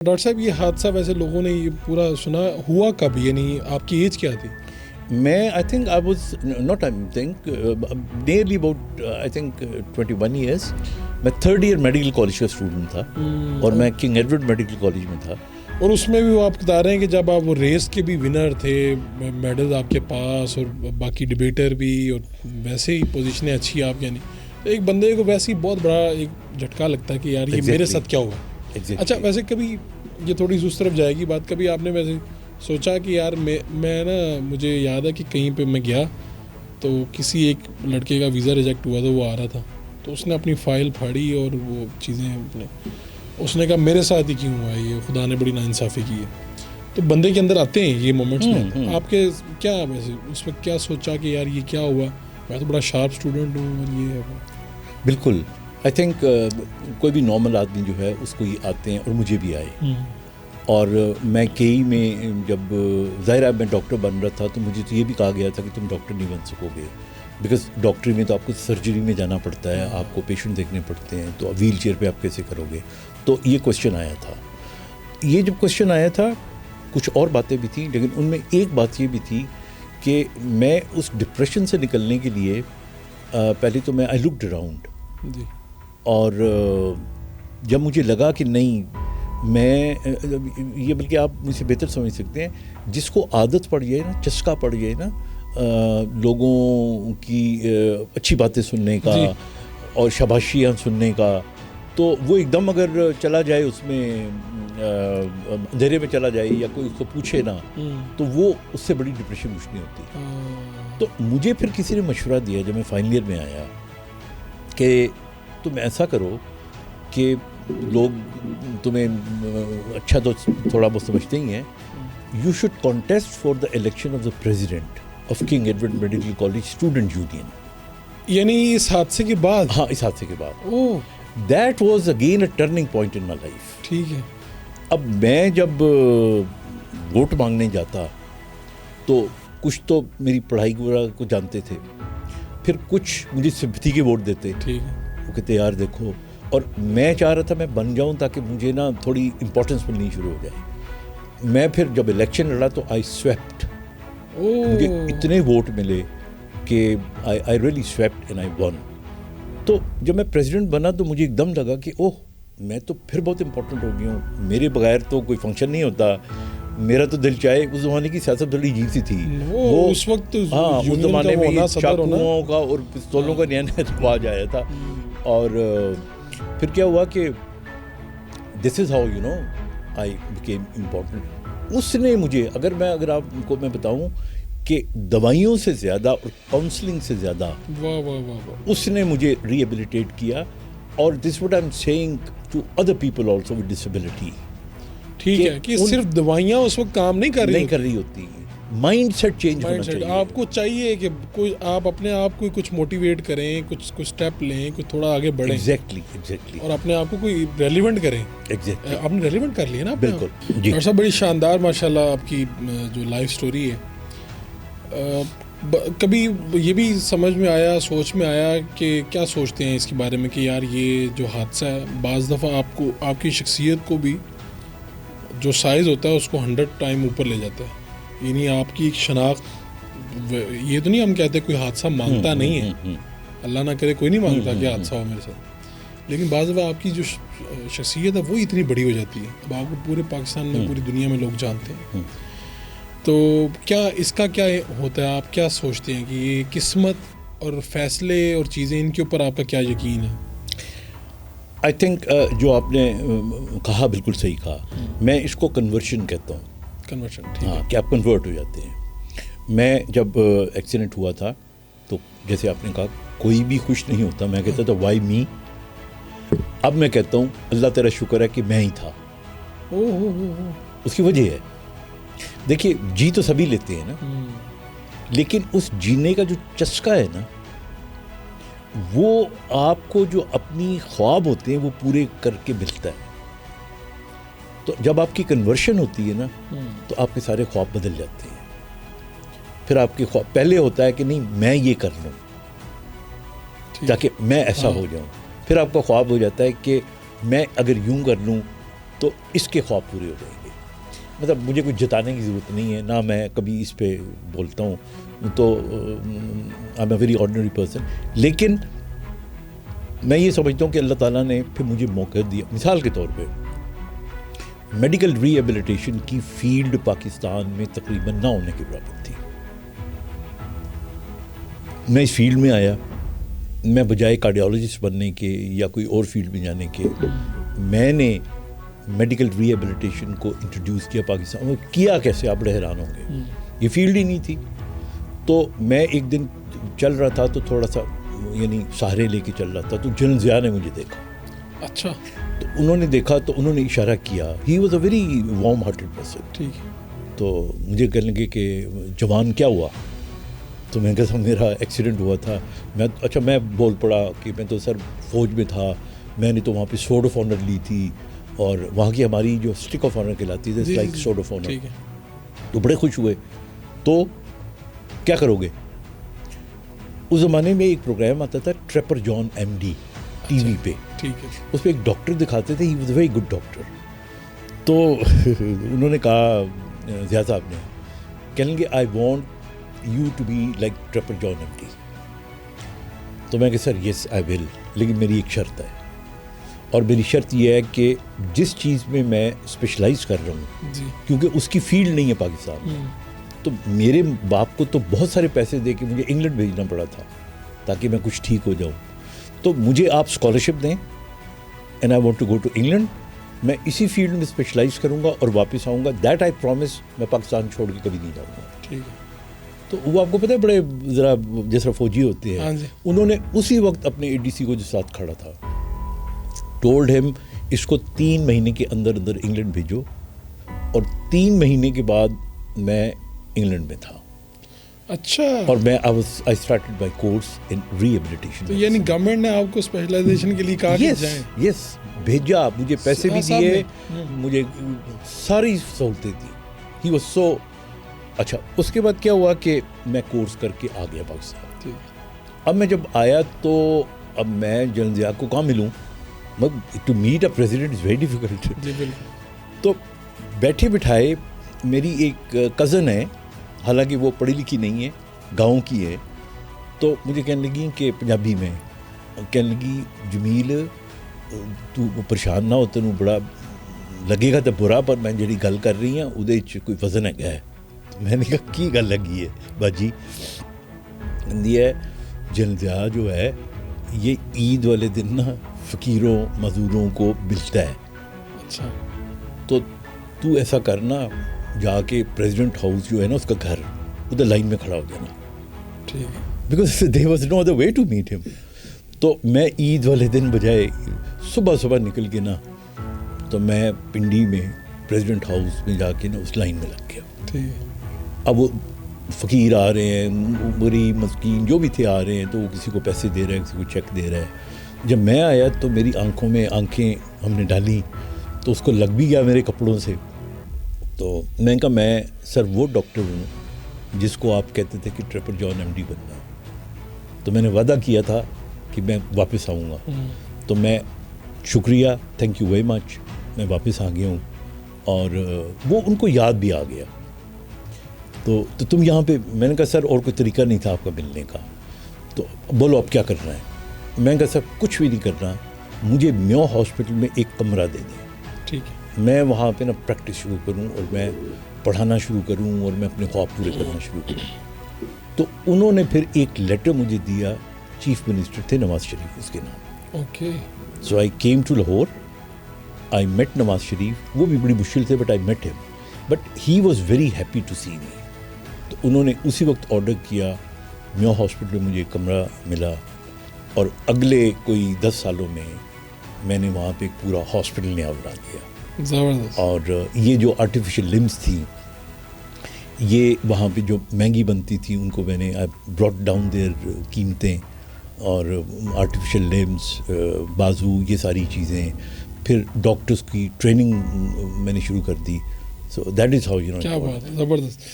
Doctor صاحب یہ حادثہ ویسے لوگوں نے یہ پورا سنا ہوا کب، یعنی آپ کی ایج کیا تھی؟ میں I think I was not I think nearly about I think 21 years. میں 3rd ایئر میڈیکل کالج کا اسٹوڈنٹ تھا اور میں کنگ ایڈورڈ میڈیکل کالج میں تھا. اور اس میں بھی وہ آپ بتا رہے ہیں کہ جب آپ وہ ریس کے بھی ونر تھے، میڈل آپ کے پاس اور باقی ڈبیٹر بھی، اور ویسے ہی پوزیشنیں اچھی آپ، یعنی ایک بندے کو ویسے ہی بہت بڑا ایک جھٹکا لگتا ہے کہ یار یہ میرے ساتھ کیا ہوا. اچھا ویسے کبھی یہ تھوڑی سی اس طرف جائے گی بات، کبھی آپ نے ویسے سوچا کہ یار میں نا، مجھے یاد ہے کہ کہیں پہ میں گیا تو کسی ایک لڑکے کا ویزا ریجیکٹ ہوا تھا، وہ آ رہا تھا تو اس نے اپنی فائل پھاڑی اور وہ چیزیں اپنے، اس نے کہا میرے ساتھ ہی کیوں ہوا ہے یہ، خدا نے بڑی ناانصافی کی ہے. تو بندے کے اندر آتے ہیں یہ مومنٹس میں. آپ کے کیا ویسے اس وقت کیا سوچا کہ یار یہ کیا ہوا، میں تو بڑا شارپ اسٹوڈنٹ ہوں اور یہ بالکل آئی تھنک کوئی بھی نارمل آدمی جو ہے اس کو یہ آتے ہیں اور مجھے بھی آئے. اور میں کئی میں جب ظاہر ہے میں ڈاکٹر بن رہا تھا تو مجھے تو یہ بھی کہا گیا تھا کہ تم ڈاکٹر نہیں بن سکو گے، بیکاز ڈاکٹری میں تو آپ کو سرجری میں جانا پڑتا ہے، آپ کو پیشنٹ دیکھنے پڑتے ہیں، تو ویل چیئر پہ آپ کیسے کرو گے. تو یہ کوشچن آیا تھا. یہ جب کوشچن آیا تھا کچھ اور باتیں بھی تھیں، لیکن ان میں ایک بات یہ بھی تھی کہ میں اس ڈپریشن سے نکلنے کے لیے پہلے تو میں آئی لکڈ اراؤنڈ جی. اور جب مجھے لگا کہ نہیں، میں یہ بلکہ آپ مجھ سے بہتر سمجھ سکتے ہیں، جس کو عادت پڑ جائے نا، چسکا پڑ جائے نا لوگوں کی اچھی باتیں سننے کا اور شاباشیاں سننے کا، تو وہ ایک دم اگر چلا جائے اس میں اندھیرے میں چلا جائے یا کوئی اس کو پوچھے نا، تو وہ اس سے بڑی ڈپریشن کچھ نہیں ہوتی. تو مجھے پھر کسی نے مشورہ دیا جب میں فائنل ایئر میں آیا کہ تم ایسا کرو کہ لوگ تمہیں اچھا تو تھوڑا بہت سمجھتے ہی ہیں، you should contest for the election of the president of King Edward Medical College student union. یعنی اس حادثے کے بعد؟ ہاں، اس حادثے کے بعد. That was again a turning point in my life. ٹھیک ہے. اب میں جب ووٹ مانگنے جاتا تو کچھ تو میری پڑھائی وغیرہ کو جانتے تھے، پھر کچھ مجھے سمپتھی کے ووٹ دیتے. ٹھیک ہے. وہ کہتے یار دیکھو، اور میں چاہ رہا تھا میں بن جاؤں تاکہ مجھے نا تھوڑی امپورٹنس ملنی شروع ہو جائے. میں پھر جب الیکشن لڑا تو آئی سویپٹ. مجھے اتنے ووٹ ملے کہ I really swept and I one. تو جب میں پریزیڈنٹ بنا تو مجھے ایک دم لگا کہ اوہ، میں تو پھر بہت امپورٹنٹ ہو گیا ہوں، میرے بغیر تو کوئی فنکشن نہیں ہوتا. میرا تو دل چاہے، اس زمانے کی سیاست بڑی عجیب سی تھی. وہ اس وقت ہاں، اس زمانے میں چاقوؤں کا اور پستولوں کا نیا نیا رواج آیا تھا. اور پھر کیا ہوا کہ this is how you know I became important. اس نے مجھے، اگر آپ کو میں بتاؤں کہ دوائیوں سے زیادہ اور کاؤنسلنگ سے زیادہ اس نے مجھے ری ایبلیٹیٹ کیا. اور this what I am seeing to other people also with disability. ٹھیک ہے کہ صرف دوائیاں اس وقت کام نہیں کر رہی ہوتی، مائنڈ سیٹ چینج ہونا چاہیے. آپ کو چاہیے کہ کوئی آپ اپنے آپ کو کچھ موٹیویٹ کریں، کچھ اسٹیپ لیں، کچھ تھوڑا آگے بڑھیں. ایگزیکٹلی. اور اپنے آپ کو کوئی ریلیونٹ کریں. ایگزیکٹلی. آپ نے ریلیونٹ کر لیا نا. بالکل. جی ڈاکٹر صاحب بڑی شاندار ماشاء اللہ آپ کی جو لائف اسٹوری ہے. کبھی یہ بھی سمجھ میں آیا، سوچ میں آیا کہ کیا سوچتے ہیں اس کے بارے میں کہ یار یہ جو حادثہ ہے بعض دفعہ آپ کو، آپ کی شخصیت کو بھی جو سائز ہوتا ہے اس کو 100 ٹائم اوپر لے جاتا ہے. یعنی آپ کی ایک شناخت، یہ تو نہیں ہم کہتے کوئی حادثہ مانگتا نہیں ہے، اللہ نہ کرے کوئی نہیں مانگتا کہ حادثہ ہو میرے ساتھ، لیکن بعض دفعہ آپ کی جو شخصیت ہے وہ اتنی بڑی ہو جاتی ہے. اب آپ کو پورے پاکستان میں، پوری دنیا میں لوگ جانتے ہیں. تو کیا اس کا کیا ہوتا ہے، آپ کیا سوچتے ہیں کہ یہ قسمت اور فیصلے اور چیزیں، ان کے اوپر آپ کا کیا یقین ہے؟ آئی تھنک جو آپ نے کہا بالکل صحیح کہا. میں اس کو کنورشن کہتا ہوں. کنورشن. ہاں، کہ آپ کنورٹ ہو جاتے ہیں. میں جب ایکسیڈنٹ ہوا تھا تو جیسے آپ نے کہا کوئی بھی خوش نہیں ہوتا. میں کہتا تھا وائی می. اب میں کہتا ہوں اللہ تیرا شکر ہے کہ میں ہی تھا. اس کی وجہ ہے، دیکھیے جی تو سبھی لیتے ہیں نا، لیکن اس جینے کا جو چسکا ہے نا، وہ آپ کو جو اپنی خواب ہوتے ہیں وہ پورے کر کے ملتا ہے. تو جب آپ کی کنورشن ہوتی ہے نا تو آپ کے سارے خواب بدل جاتے ہیں. پھر آپ کے خواب پہلے ہوتا ہے کہ نہیں میں یہ کر لوں تاکہ میں ایسا ہو جاؤں. پھر آپ کا خواب ہو جاتا ہے کہ میں اگر یوں کر لوں تو اس کے خواب پورے ہو جائیں گے. مطلب مجھے کچھ جتانے کی ضرورت نہیں ہے، نہ میں کبھی اس پہ بولتا ہوں، تو I am a very ordinary person. لیکن میں یہ سمجھتا ہوں کہ اللہ تعالیٰ نے پھر مجھے موقع دیا. مثال کے طور پہ میڈیکل ری ایبلیٹیشن کی فیلڈ پاکستان میں تقریباً نہ ہونے کے برابر تھی. میں اس فیلڈ میں آیا، میں بجائے کارڈیالوجسٹ بننے کے یا کوئی اور فیلڈ میں جانے کے، میں نے میڈیکل ری ایبلیٹیشن کو انٹروڈیوس کیا پاکستان میں. کیا کیسے؟ آپ بڑے حیران ہوں گے، یہ فیلڈ ہی نہیں تھی. تو میں ایک دن چل رہا تھا تو تھوڑا سا یعنی سہارے لے کے چل رہا تھا، تو جنرل ضیاء نے مجھے دیکھا. اچھا. تو انہوں نے دیکھا تو انہوں نے اشارہ کیا. ہی was a very warm hearted person. ٹھیک ہے. تو مجھے کہنے لگے کہ جوان کیا ہوا؟ تو میں کہا میرا ایکسیڈنٹ ہوا تھا. میں بول پڑا کہ میں تو سر فوج میں تھا، میں نے تو وہاں پہ سورڈ آف آنر لی تھی، اور وہاں کی ہماری جو اسٹک آف آنر کہلاتی ہے لائک سورڈ آف آنر. ٹھیک ہے. تو بڑے خوش ہوئے. تو کیا کرو گے؟ اس زمانے میں ایک پروگرام آتا تھا Trapper John M D TV وی پہ. ٹھیک ہے. اس پہ ایک ڈاکٹر دکھاتے تھے. He was a very good doctor. تو انہوں نے کہا ضیاء صاحب نے، کہنے لگے I want you to be like Trapper John M D. تو میں کہ سر یس آئی ول، لیکن میری ایک شرط ہے، اور میری شرط یہ ہے کہ جس چیز میں میں اسپیشلائز کر رہا ہوں، جی. کیونکہ اس کی فیلڈ نہیں ہے پاکستان میں. تو میرے باپ کو تو بہت سارے پیسے دے کے مجھے انگلینڈ بھیجنا پڑا تھا تاکہ میں کچھ ٹھیک ہو جاؤں. تو مجھے آپ اسکالرشپ دیں، and I want to go to England. میں اسی فیلڈ میں اسپیشلائز کروں گا اور واپس آؤں گا. That I promise. میں پاکستان چھوڑ کے کبھی نہیں جاؤں گا. ٹھیک ہے. تو وہ آپ کو پتہ ہے بڑے ذرا جس طرح فوجی ہوتے ہیں، ہاں جی. انہوں نے اسی وقت اپنے اے ڈی سی کو جو ساتھ کھڑا تھا، ٹولڈ ہم اس کو 3 مہینے کے اندر اندر انگلینڈ بھیجو. اور 3 مہینے کے بعد میں انگلینڈ میں تھا. اچھا. اور میں آئی اسٹارٹڈ مائی کورس ان ری ایبلیٹیشن. تو یعنی گورنمنٹ نے آپ کو اسپیشلائزیشن کے لیے کہا کہ جائیں؟ یس بھیجا. مجھے پیسے بھی دیے، مجھے ساری سہولتیں دی. ہی واز سو اچھا. اس کے بعد کیا ہوا کہ میں کورس کر کے آ گیا پاکستان. اب میں جب آیا تو اب میں جنرل ضیاء کو کہاں ملوں؟ To meet a president is very difficult. جی بالکل. تو بیٹھے بٹھائے میری ایک کزن ہے، حالانکہ وہ پڑھی لکھی نہیں ہے، گاؤں کی ہے. تو مجھے کہنے لگی کہ پنجابی میں کہنے لگی جمیل تو پریشان نہ ہو، تینوں بڑا لگے گا تو برا، پر میں جڑی گل کر رہی ہوں وہ کوئی وزن ہے. میں نے کہا کی گل لگی ہے باجی؟ ہے جنرل ضیاء جو ہے یہ عید والے دن نا فقیروں مزدوروں کو ملتا ہے. اچھا. تو ایسا کرنا، جا کے پریزیڈنٹ ہاؤس جو ہے نا اس کا گھر ادھر لائن میں کھڑا ہو جانا. ٹھیک ہے. Because there was no other way to meet him. تو میں عید والے دن بجائے صبح نکل کے نا، تو میں پنڈی میں پریزیڈنٹ ہاؤس میں جا کے نا اس لائن میں لگ گیا. ٹھیک ہے. اب وہ فقیر آ رہے ہیں، غریب مسکین جو بھی تھے آ رہے ہیں، تو وہ کسی کو پیسے دے رہے ہیں، کسی کو چیک دے رہا ہے. جب میں آیا تو میری آنکھوں میں آنکھیں ہم نے ڈالی تو اس کو لگ بھی گیا میرے کپڑوں سے. تو میں نے کہا میں سر وہ ڈاکٹر ہوں جس کو آپ کہتے تھے کہ ٹریپر جان ایم ڈی بننا. تو میں نے وعدہ کیا تھا کہ میں واپس آؤں گا. تو میں شکریہ، تھینک یو ویری مچ، میں واپس آ گیا ہوں. اور وہ ان کو یاد بھی آ گیا. تو تم یہاں پہ، میں نے کہا سر اور کوئی طریقہ نہیں تھا آپ کا ملنے کا. تو بولو اب کیا کرنا ہے؟ میں نے کہا سر کچھ بھی نہیں کرنا، مجھے میو ہاسپٹل میں ایک کمرہ دے دیں. ٹھیک ہے. میں وہاں پہ نا پریکٹس شروع کروں اور میں پڑھانا شروع کروں اور میں اپنے خواب پورے کرنا شروع کروں. تو انہوں نے پھر ایک لیٹر مجھے دیا، چیف منسٹر تھے نواز شریف اس کے نام. Okay. So I came to Lahore, I meet Nawaz Sharif. وہ بھی بڑی مشکل تھے but I meet him, but he was very happy to see me. تو انہوں نے اسی وقت آرڈر کیا، میو ہاسپٹل میں مجھے کمرہ ملا. اور اگلے کوئی 10 سالوں میں نے وہاں پہ ایک پورا ہاسپٹل نیا بنا دیا. زبردست. اور یہ جو آرٹیفیشل لمس تھی، یہ وہاں پہ جو مہنگی بنتی تھی ان کو میں نے براٹ ڈاؤن دیر قیمتیں. اور آرٹیفیشل لمس، بازو، یہ ساری چیزیں. پھر ڈاکٹرس کی ٹریننگ میں نے شروع کر دی. سو دیٹ از ہاؤ کیا بات ہے، زبردست.